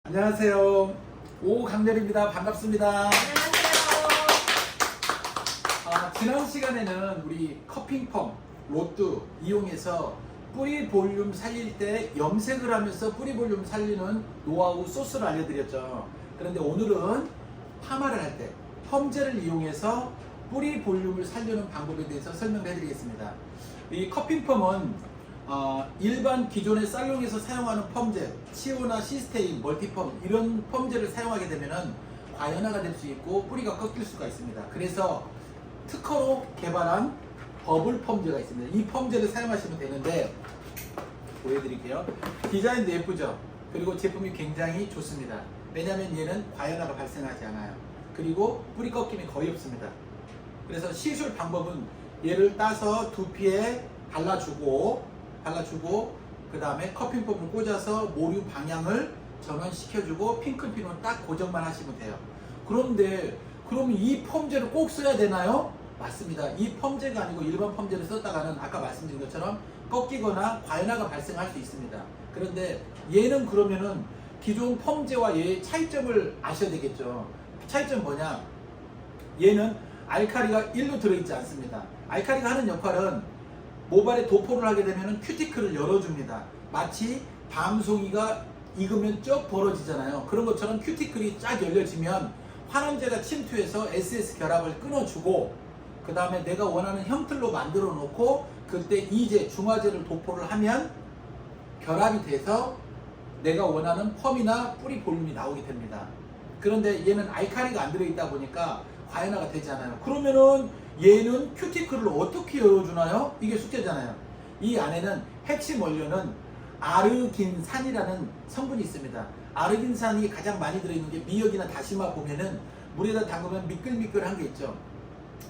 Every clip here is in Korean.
안녕하세요. 오강렬입니다. 반갑습니다. 안녕하세요. 지난 시간에는 우리 커핑펌, 로뚜 이용해서 뿌리 볼륨 살릴 때 염색을 하면서 뿌리 볼륨 살리는 노하우 소스를 알려드렸죠. 그런데 오늘은 파마를 할 때 펌젤을 이용해서 뿌리 볼륨을 살리는 방법에 대해서 설명을 해드리겠습니다. 이 커핑펌은 일반 기존의 살롱에서 사용하는 펌젤, 치오나 시스테인, 멀티펌 이런 펌젤을 사용하게 되면은 과연화가 될 수 있고 뿌리가 꺾일 수가 있습니다. 그래서 특허로 개발한 버블 펌젤가 있습니다. 이 펌젤을 사용하시면 되는데 보여드릴게요. 디자인도 예쁘죠? 그리고 제품이 굉장히 좋습니다. 왜냐하면 얘는 과연화가 발생하지 않아요. 그리고 뿌리 꺾임이 거의 없습니다. 그래서 시술 방법은 얘를 따서 두피에 발라주고 그 다음에 커핑펌을 꽂아서 모류 방향을 전환시켜주고 핑클핀으로 딱 고정만 하시면 돼요. 그런데 그러면 이 펌젤을 꼭 써야 되나요? 맞습니다. 이 펌젤가 아니고 일반 펌젤을 썼다가는 아까 말씀드린 것처럼 꺾이거나 과연화가 발생할 수 있습니다. 그런데 얘는 그러면은 기존 펌젤과 얘의 차이점을 아셔야 되겠죠. 차이점 뭐냐? 얘는 알칼리가 1로 들어있지 않습니다. 알칼리가 하는 역할은 모발에 도포를 하게 되면 큐티클을 열어줍니다. 마치 밤송이가 익으면 쭉 벌어지잖아요. 그런 것처럼 큐티클이 쫙 열려지면 환원제가 침투해서 SS 결합을 끊어주고 그 다음에 내가 원하는 형틀로 만들어 놓고 그때 이제 중화제를 도포를 하면 결합이 돼서 내가 원하는 펌이나 뿌리 볼륨이 나오게 됩니다. 그런데 얘는 알칼리가 안 들어있다 보니까 과연화가 되지 않아요. 그러면은 얘는 큐티클을 어떻게 열어주나요? 이게 숙제잖아요. 이 안에는 핵심 원료는 아르긴산이라는 성분이 있습니다. 아르긴산이 가장 많이 들어있는 게 미역이나 다시마 보면은 물에다 담그면 미끌미끌한 게 있죠.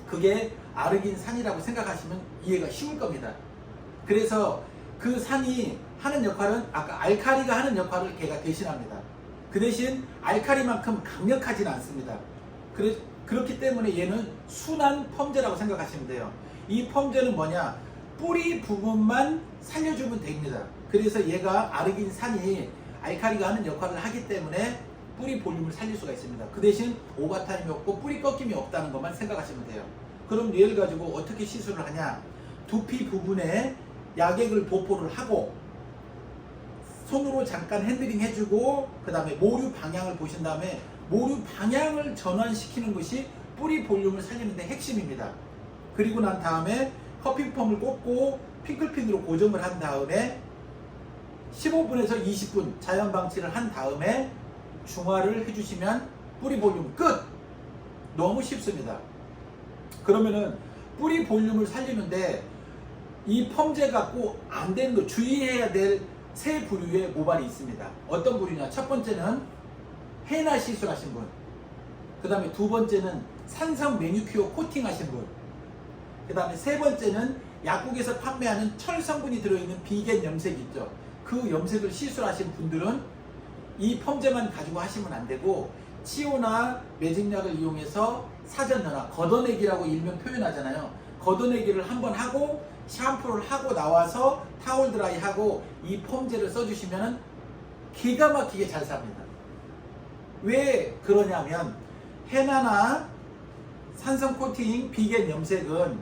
그게 아르긴산이라고 생각하시면 이해가 쉬울 겁니다. 그래서 그 산이 하는 역할은 아까 알칼리가 하는 역할을 걔가 대신합니다. 그 대신 알칼리만큼 강력하지는 않습니다. 그렇기 때문에 얘는 순한 펌젤이라고 생각하시면 돼요. 이 펌젤은 뭐냐? 뿌리 부분만 살려주면 됩니다. 그래서 얘가 아르긴산이 알칼리가 하는 역할을 하기 때문에 뿌리 볼륨을 살릴 수가 있습니다. 그 대신 오버타임이 없고 뿌리 꺾임이 없다는 것만 생각하시면 돼요. 그럼 얘를 가지고 어떻게 시술을 하냐? 두피 부분에 약액을 도포를 하고 손으로 잠깐 핸들링 해주고 그 다음에 모류 방향을 보신 다음에 모류 방향을 전환시키는 것이 뿌리 볼륨을 살리는 데 핵심입니다. 그리고 난 다음에 커핑펌을 꽂고 핑클핀으로 고정을 한 다음에 15분에서 20분 자연 방치를 한 다음에 중화를 해주시면 뿌리 볼륨 끝! 너무 쉽습니다. 그러면은 뿌리 볼륨을 살리는데 이 펌젤 갖고 안 되는 거 주의해야 될 세 부류의 모발이 있습니다. 어떤 부류냐? 첫 번째는 헤나 시술하신 분, 그 다음에 두 번째는 산성 매니큐어 코팅 하신 분, 그 다음에 세 번째는 약국에서 판매하는 철 성분이 들어있는 비겐 염색 있죠. 그 염색을 시술하신 분들은 이 펌젤만 가지고 하시면 안 되고 치오나 매직약을 이용해서 사전연화, 걷어내기라고 일명 표현하잖아요. 걷어내기를 한번 하고 샴푸를 하고 나와서 타월 드라이 하고 이 펌젤을 써주시면 기가 막히게 잘 삽니다. 왜 그러냐면 헤나나 산성 코팅, 비겐 염색은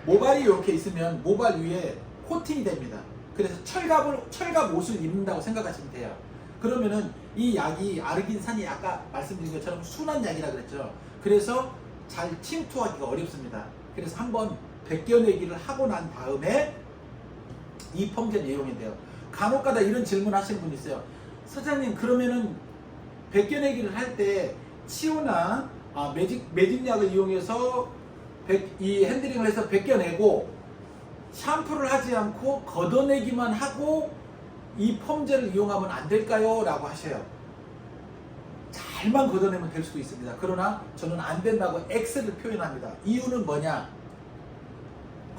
모발이 이렇게 있으면 모발 위에 코팅이 됩니다. 그래서 철갑 옷을 입는다고 생각하시면 돼요. 그러면은 이 약이 아르긴산이 아까 말씀드린 것처럼 순한 약이라 그랬죠. 그래서 잘 침투하기가 어렵습니다. 그래서 한번 벗겨내기를 하고 난 다음에 이 펌젤 이용이 돼요. 간혹가다 이런 질문 하시는 분 있어요. 사장님 그러면은 벗겨내기를 할 때 치오나 매직약을 이용해서 이 핸들링을 해서 벗겨내고 샴푸를 하지 않고 걷어내기만 하고 이 펌젤을 이용하면 안 될까요? 라고 하셔요. 잘만 걷어내면 될 수도 있습니다. 그러나 저는 안 된다고 X를 표현합니다. 이유는 뭐냐?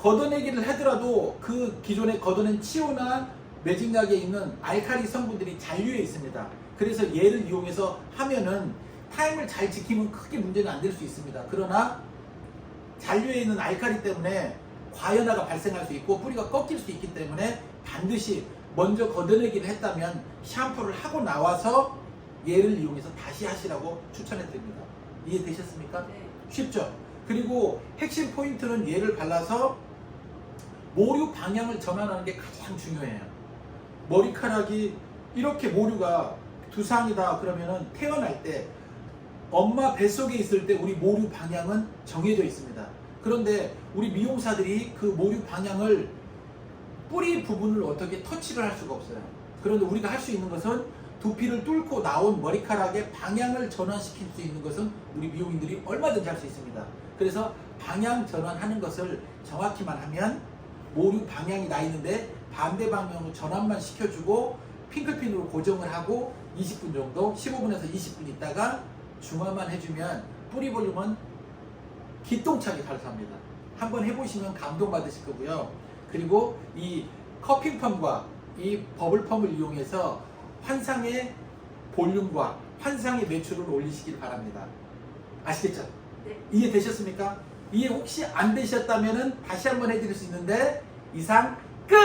걷어내기를 하더라도 그 기존에 걷어낸 치오나 매직약에 있는 알칼리 성분들이 잔류해 있습니다. 그래서 얘를 이용해서 하면은 타임을 잘 지키면 크게 문제는 안 될 수 있습니다. 그러나 잔류해 있는 알칼리 때문에 과연화가 발생할 수 있고 뿌리가 꺾일 수 있기 때문에 반드시 먼저 걷어내기를 했다면 샴푸를 하고 나와서 얘를 이용해서 다시 하시라고 추천해 드립니다. 이해되셨습니까? 네. 쉽죠? 그리고 핵심 포인트는 얘를 발라서 모류 방향을 전환하는 게 가장 중요해요. 머리카락이 이렇게 모류가 두상이다 그러면은 태어날 때 엄마 뱃속에 있을 때 우리 모류 방향은 정해져 있습니다. 그런데 우리 미용사들이 그 모류 방향을 뿌리 부분을 어떻게 터치를 할 수가 없어요. 그런데 우리가 할 수 있는 것은 두피를 뚫고 나온 머리카락의 방향을 전환시킬 수 있는 것은 우리 미용인들이 얼마든지 할 수 있습니다. 그래서 방향 전환하는 것을 정확히만 하면 모류 방향이 나 있는데 반대 방향으로 전환만 시켜주고 핑클핀으로 고정을 하고 20분 정도 15분에서 20분 있다가 중화만 해주면 뿌리 볼륨은 기똥차게 잘 삽니다. 한번 해보시면 감동받으실 거고요. 그리고 이 커핑펌과 이 버블펌을 이용해서 환상의 볼륨과 환상의 매출을 올리시길 바랍니다. 아시겠죠? 네. 이해되셨습니까? 이해 혹시 안 되셨다면 다시 한번 해드릴 수 있는데 이상 끝!